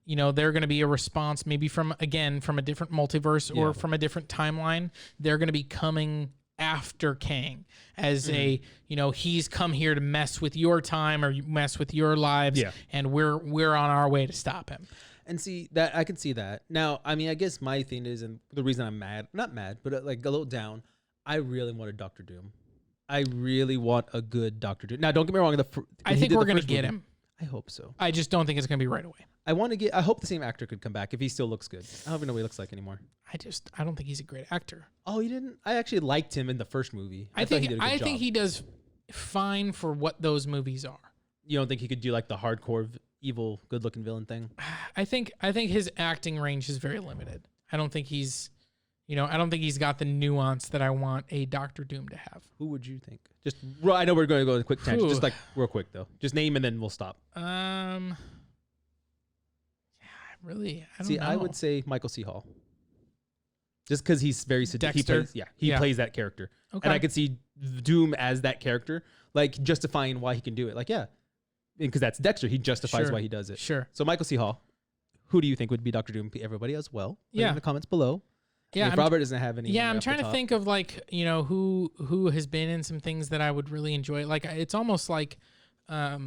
you know, they're going to be a response maybe from a different multiverse or from a different timeline. They're going to be coming after Kang as a, you know, he's come here to mess with your time or mess with your lives, and we're on our way to stop him. And see that I can see that. Now, I mean, I guess my thing is, and the reason I'm not mad, but like a little down, I really wanted Doctor Doom. I really want a good Doctor Doom. Now, don't get me wrong. I think we're going to get him. I hope so. I just don't think it's going to be right away. I hope the same actor could come back if he still looks good. I don't even know what he looks like anymore. I don't think he's a great actor. Oh, you didn't? I actually liked him in the first movie. I thought think he did a good think job. he does fine for what those movies are. You don't think he could do like the hardcore evil, good-looking villain thing? I think his acting range is very limited. I don't think he's got the nuance that I want a Doctor Doom to have. Who would you think? Just, I know we're going to go a quick tangent. Whew. Just like real quick though. Just name and then we'll stop. I don't know. I would say Michael C. Hall. Just because he's very Dexter? He plays that character, Okay. and I could see Doom as that character, like justifying why he can do it. Like, because that's Dexter. He justifies Sure. why he does it. Sure. So Michael C. Hall. who do you think would be Dr. Doom? Everybody as well. Put it in the comments below. Yeah, if Robert doesn't have any. Yeah, I'm trying to think of like, you know, who has been in some things that I would really enjoy. Like it's almost like, I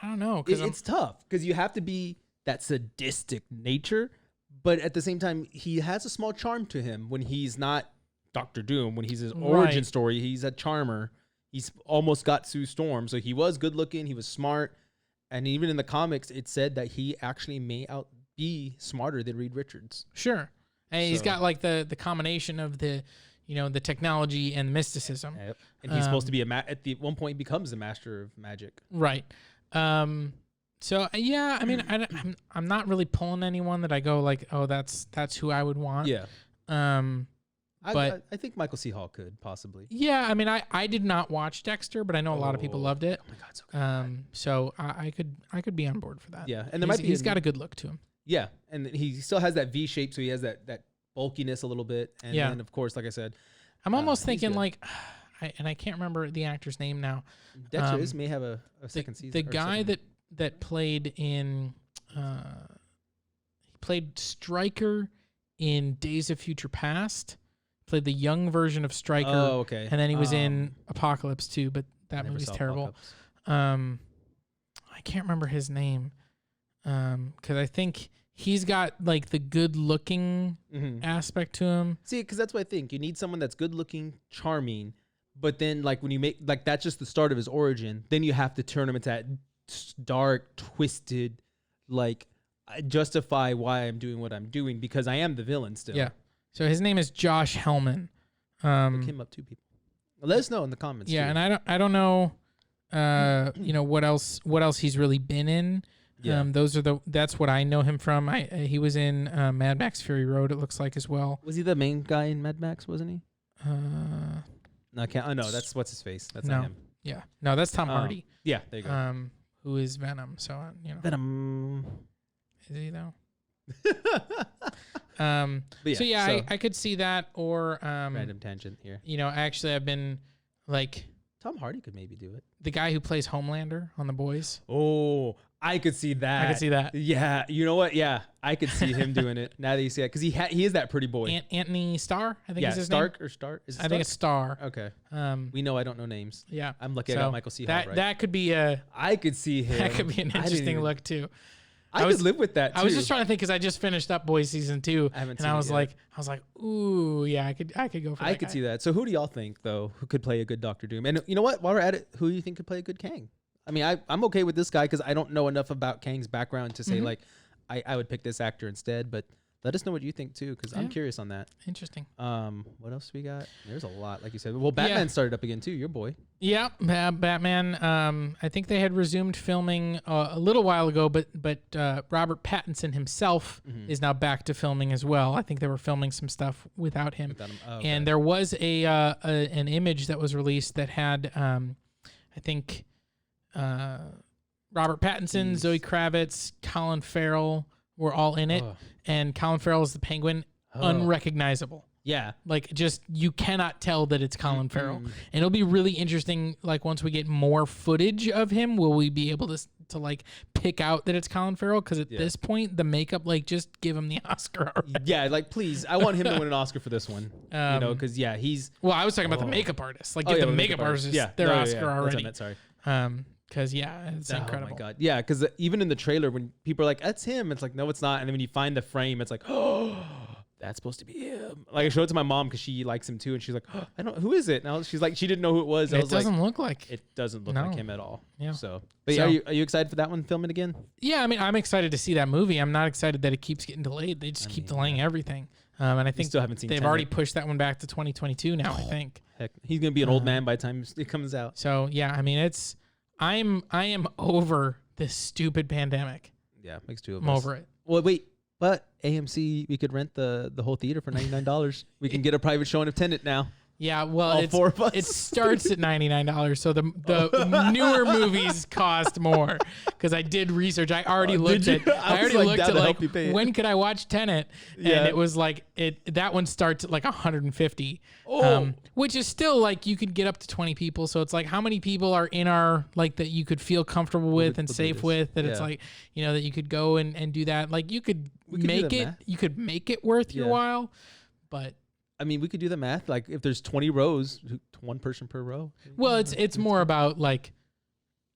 don't know, because it's tough because you have to be that sadistic nature, but at the same time, he has a small charm to him when he's not Dr. Doom. When he's his origin story, he's a charmer. He's almost got Sue Storm, so he was good looking. He was smart, and even in the comics, it said that he actually may be smarter than Reed Richards. Sure. And he's got like the combination of the, you know, the technology and mysticism. Yep. And he's supposed to be at the one point he becomes a master of magic. Right. So yeah, I mean, I'm not really pulling anyone that I go like, oh, that's who I would want. Yeah. But I think Michael C. Hall could possibly. Yeah, I mean, I did not watch Dexter, but I know a lot of people loved it. Oh my God, so good. So I could be on board for that. Yeah, and there he's got a good look to him. Yeah, and he still has that V shape, so he has that bulkiness a little bit. And then, of course, like I said, I'm almost thinking like, I can't remember the actor's name now. Dexter may have a second season. The guy that played in, he played Stryker in Days of Future Past. Played the young version of Stryker. Oh, okay. And then he was in Apocalypse too, but that movie's terrible. I can't remember his name. Because I think he's got like the good looking aspect to him. See, because that's what I think. You need someone that's good looking, charming, but then like when you make like that's just the start of his origin. Then you have to turn him into that dark, twisted, like justify why I'm doing what I'm doing because I am the villain still. Yeah. So his name is Josh Hellman. Look him up too, people. Well, let us know in the comments. Yeah, too. and I don't know, you know what else he's really been in. Yeah. That's what I know him from. He was in Mad Max Fury Road. It looks like as well. Was he the main guy in Mad Max? Wasn't he? No, I can't. Oh no, that's what's his face. That's not him. Yeah, no, that's Tom Hardy. Yeah, there you go. Who is Venom? So you know. Venom. Is he though? So yeah, I could see that or random tangent here. You know, actually, I've been like Tom Hardy could maybe do it. The guy who plays Homelander on The Boys. Oh, I could see that. I could see that. Yeah, you know what? Yeah, I could see him doing it. Now that you see it, because he is that pretty boy. Anthony Starr, I think is his Stark name. Or Starr? Is it I think it's Starr. Okay. We know I don't know names. Yeah, I'm lucky I got Michael C. Hall right. That could be a. I could see him. That could be an interesting look too. I could live with that too. I was just trying to think because I just finished up Boys season 2, and I was like, ooh, yeah, I could go for that. I could see that. So who do y'all think though who could play a good Doctor Doom? And you know what? While we're at it, who do you think could play a good Kang? I mean, I'm okay with this guy because I don't know enough about Kang's background to say like I would pick this actor instead. But let us know what you think too, because I'm curious on that. Interesting. What else we got? There's a lot, like you said. Well, Batman started up again too. Your boy. Yeah, Batman. I think they had resumed filming a little while ago, but Robert Pattinson himself is now back to filming as well. I think they were filming some stuff without him. Oh, okay. And there was an image that was released that had I think Robert Pattinson, Zoe Kravitz, Colin Farrell were all in it, and Colin Farrell is the Penguin, unrecognizable. Yeah, like just you cannot tell that it's Colin Farrell, and it'll be really interesting. Like once we get more footage of him, will we be able to like pick out that it's Colin Farrell? Because at this point, the makeup, like just give him the Oscar already. Yeah, like please, I want him to win an Oscar for this one. You know, because he's. Well, I was talking about the makeup artist. Like get the makeup artist their Oscar already. That's sorry. Because it's incredible. Oh my god, yeah. Because even in the trailer, when people are like, "That's him," it's like, no, it's not. And then when you find the frame, it's like, oh, that's supposed to be him. Like I showed it to my mom because she likes him too, and she's like, oh, I don't. Who is it? Now she's like, she didn't know who it was. It doesn't look like. It doesn't look like him at all. Yeah. So, but yeah, are you excited for that one? Filming again? Yeah, I mean, I'm excited to see that movie. I'm not excited that it keeps getting delayed. They just keep delaying everything. And I think still haven't seen. They've already pushed that one back to 2022 now. I think. Heck, he's gonna be an old man by the time it comes out. So yeah, I mean, it's. I am over this stupid pandemic. Yeah, makes two of us. I'm over it. Well, wait, but AMC, we could rent the whole theater for $99. We can get a private showing of Tenet now. Yeah, well, All four of us. it starts at $99, so the newer movies cost more. Because I did research, I already looked at. I already looked at like when could I watch Tenet, and it was like that one starts at like 150, which is still like you could get up to 20 people. So it's like how many people are in our like that you could feel comfortable with and safe with. That it's like that you could go and do that. Like you could make it worth your while, but. I mean, we could do the math. Like, if there's 20 rows, one person per row. Well, it's more about like,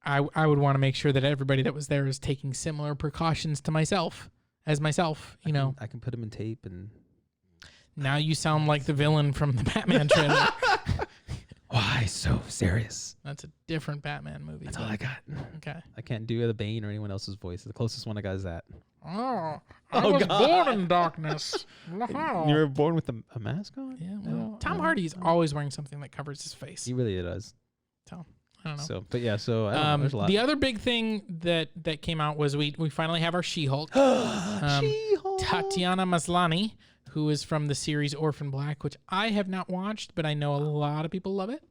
I would want to make sure that everybody that was there is taking similar precautions to myself. I can put them in tape and. Now you sound like the villain from the Batman trailer. Why so serious? That's a different Batman movie. That's all I got. Okay. I can't do the Bane or anyone else's voice. The closest one I got is that. Oh, I was born in darkness. You were born with a mask on? Yeah. Well, Tom Hardy's always wearing something that covers his face. He really does. So I don't know. So, but yeah. So I don't know, there's a lot. The other big thing that came out was we finally have our She-Hulk. She-Hulk. Tatiana Maslany, who is from the series Orphan Black, which I have not watched, but I know a lot of people love it.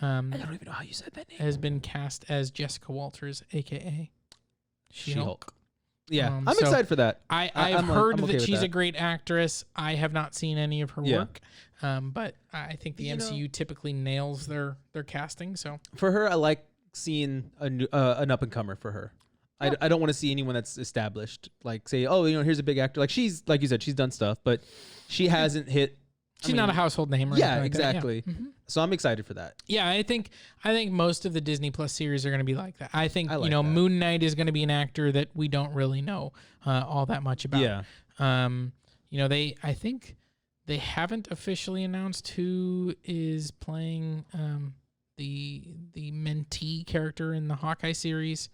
I don't even know how you said that name. Has been cast as Jessica Walters, aka She-Hulk. Yeah, I'm excited for that. I've heard that she's a great actress. I have not seen any of her work, but I think the MCU typically nails their casting. So for her, I like seeing an up and comer for her. I don't want to see anyone that's established. Like say, here's a big actor. Like she's like you said, she's done stuff, but she hasn't hit. She's not a household name. Or anything like exactly. That. Yeah. Mm-hmm. So I'm excited for that. Yeah, I think most of the Disney Plus series are going to be like that. I think that. Moon Knight is going to be an actor that we don't really know all that much about. Yeah. I think they haven't officially announced who is playing the mentee character in the Hawkeye series.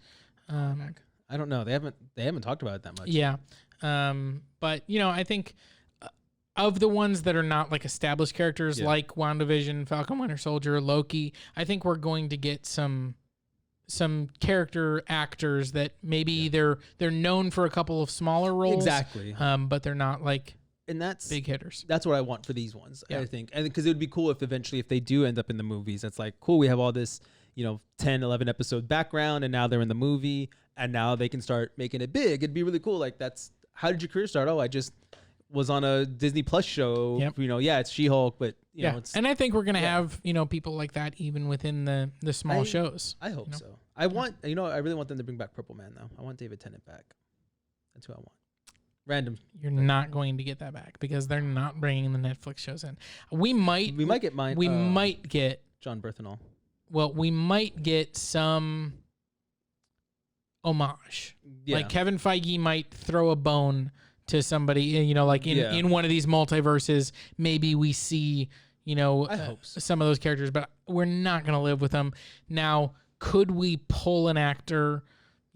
I don't know. They haven't talked about it that much. Yeah. But I think of the ones that are not like established characters like WandaVision, Falcon Winter Soldier, Loki, I think we're going to get some character actors that maybe they're known for a couple of smaller roles. Exactly. But they're not like big hitters. That's what I want for these ones, I think. And because it would be cool if eventually if they do end up in the movies, it's like, cool, we have all this, 10, 11 episode background and now they're in the movie and now they can start making it big. It'd be really cool. Like how did your career start? Oh, I just was on a Disney Plus show. Yep. It's She-Hulk, but it's, and I think we're gonna have people like that even within the small shows. I hope so. I want I really want them to bring back Purple Man though. I want David Tennant back. That's who I want. Random. You're not going to get that back because they're not bringing the Netflix shows in. We might get mine. We might get John Berthenol. Well, we might get some homage. Yeah. Like Kevin Feige might throw a bone to somebody, in one of these multiverses. Maybe we see, I hope so. Some of those characters, but we're not going to live with them. Now, could we pull an actor,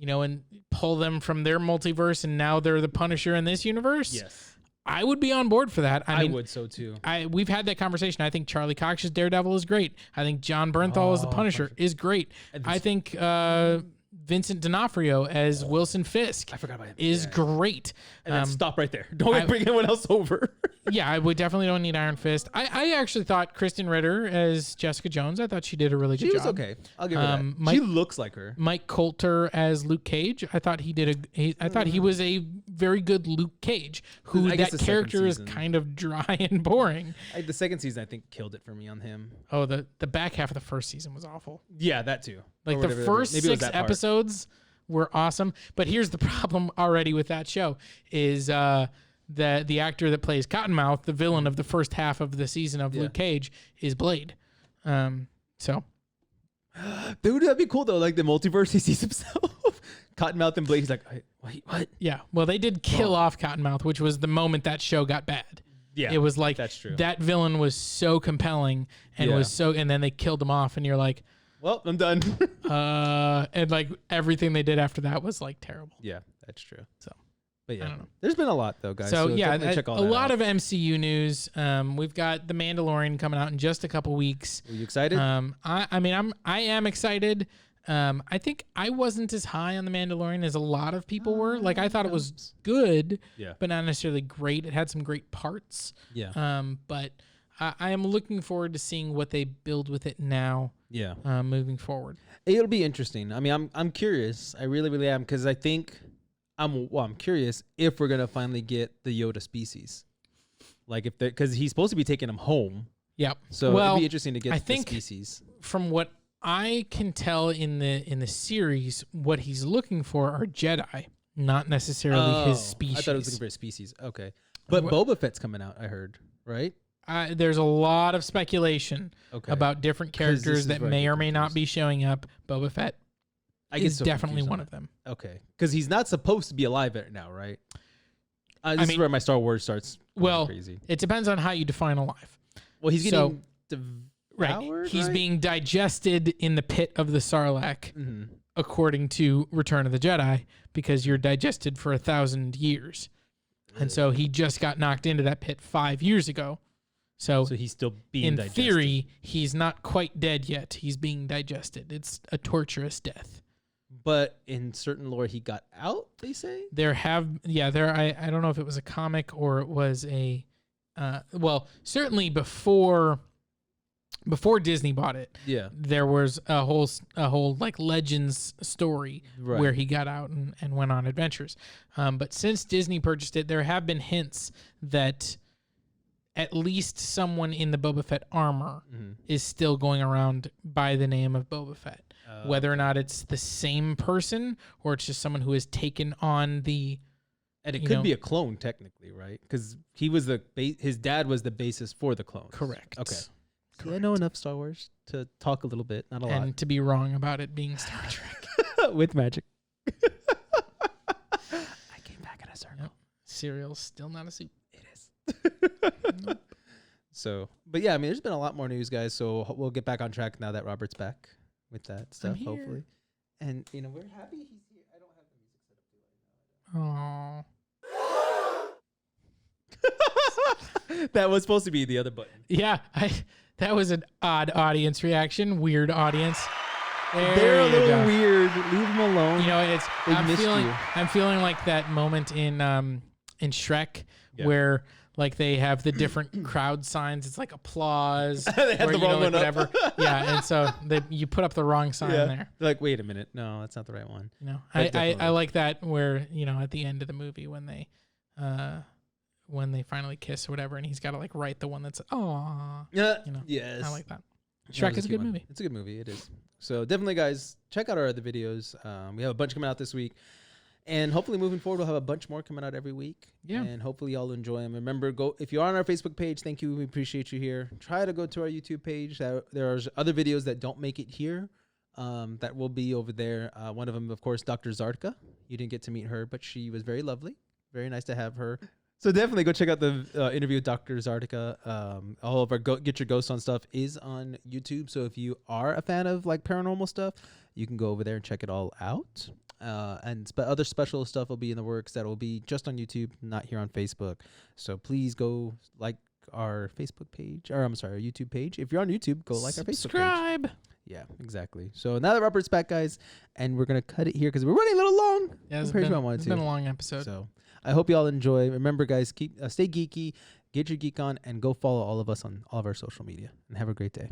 and pull them from their multiverse and now they're the Punisher in this universe? Yes. I would be on board for that. I would so too. We've had that conversation. I think Charlie Cox's Daredevil is great. I think John Bernthal as the Punisher is great. I think Vincent D'Onofrio as Wilson Fisk is great. And stop right there. Don't bring anyone else over. Yeah, we definitely don't need Iron Fist. I actually thought Kristin Ritter as Jessica Jones, I thought she did a really good job. She was okay. I'll give her that. She looks like her. Mike Coulter as Luke Cage. I thought I thought he was a very good Luke Cage, who that character is kind of dry and boring. The second season, I think, killed it for me on him. Oh, the back half of the first season was awful. Yeah, that too. Like the first 6 episodes were awesome, but here's the problem already with that show is the actor that plays Cottonmouth, the villain of the first half of the season of Luke Cage, is Blade. So dude, that'd be cool though. Like the multiverse, he sees himself, Cottonmouth and Blade. He's like, wait, what? Yeah. Well, they did kill off Cottonmouth, which was the moment that show got bad. Yeah, it was like that's true. That villain was so compelling and and then they killed him off, and you're like, well, I'm done. And like everything they did after that was like terrible. Yeah, that's true. So, but yeah, I don't know. There's been a lot though, guys. So yeah, check all a lot out. of MCU news. We've got The Mandalorian coming out in just a couple weeks. Are you excited? I am excited. I think I wasn't as high on The Mandalorian as a lot of people were. Like I thought it was good, but not necessarily great. It had some great parts. Yeah. But I am looking forward to seeing what they build with it now. Yeah. Moving forward. It'll be interesting. I mean, I'm curious. I really, really am, because I think I'm curious if we're gonna finally get the Yoda species, like if because he's supposed to be taking them home. Yep. So it'd be interesting to get the species. From what I can tell in the series, what he's looking for are Jedi, not necessarily his species. I thought he was looking for a species. Okay, but Boba Fett's coming out, I heard, right? There's a lot of speculation about different characters that may or may not be showing up. Boba Fett is definitely one of them. Okay, because he's not supposed to be alive right now, right? This is where my Star Wars starts. Crazy. It depends on how you define alive. Well, he's getting devoured, He's being digested in the pit of the Sarlacc, according to Return of the Jedi, because you're digested for 1,000 years. And so he just got knocked into that pit 5 years ago. So he's still being digested. In theory, he's not quite dead yet. He's being digested. It's a torturous death. But in certain lore, he got out, they say? I don't know if it was a comic or it was a, certainly before Disney bought it. Yeah. There was a whole like Legends story where he got out and went on adventures. But since Disney purchased it, there have been hints that at least someone in the Boba Fett armor is still going around by the name of Boba Fett. Whether or not it's the same person or it's just someone who has taken on the... And it could be a clone, technically, right? Because his dad was the basis for the clone. Correct. Okay. See, I know enough Star Wars to talk a little bit, not a lot. And to be wrong about it being Star Trek. With magic. I came back in a circle. Nope. Cereal's still not a soup. It is. Nope. So, but yeah, I mean, there's been a lot more news, guys. So we'll get back on track now that Robert's back with that stuff, hopefully. And, we're happy he's here. I don't have the music set up too right now. That was supposed to be the other button. Yeah, that was an odd audience reaction. Weird audience. They're a little weird. Leave them alone. I'm feeling like that moment in Shrek where like they have the different crowd signs. It's like applause. They have the wrong one whatever. Yeah, and so you put up the wrong sign there. They're like, wait a minute, no, that's not the right one. I like that where at the end of the movie when they finally kiss or whatever, and he's got to like write the one that's aw. Yeah. Yes. I like that. Shrek is a good movie. It's a good movie. It is. So definitely, guys, check out our other videos. We have a bunch coming out this week. And hopefully moving forward, we'll have a bunch more coming out every week. Yeah. And hopefully y'all enjoy them. Remember, if you're on our Facebook page, thank you. We appreciate you here. Try to go to our YouTube page. There are other videos that don't make it here that will be over there. One of them, of course, Dr. Zartka. You didn't get to meet her, but she was very lovely. Very nice to have her. So definitely go check out the interview with Dr. Zartka. All of our Get Your Ghosts on stuff is on YouTube. So if you are a fan of like paranormal stuff, you can go over there and check it all out. But other special stuff will be in the works that will be just on YouTube, not here on Facebook. So please go like our Facebook page, or I'm sorry, our YouTube page. If you're on YouTube, go like our Facebook page. Subscribe. Yeah, exactly. So now that Robert's back, guys, and we're going to cut it here because we're running a little long. Yeah, it's been a long episode. So I hope you all enjoy. Remember, guys, stay geeky, get your geek on, and go follow all of us on all of our social media. And have a great day.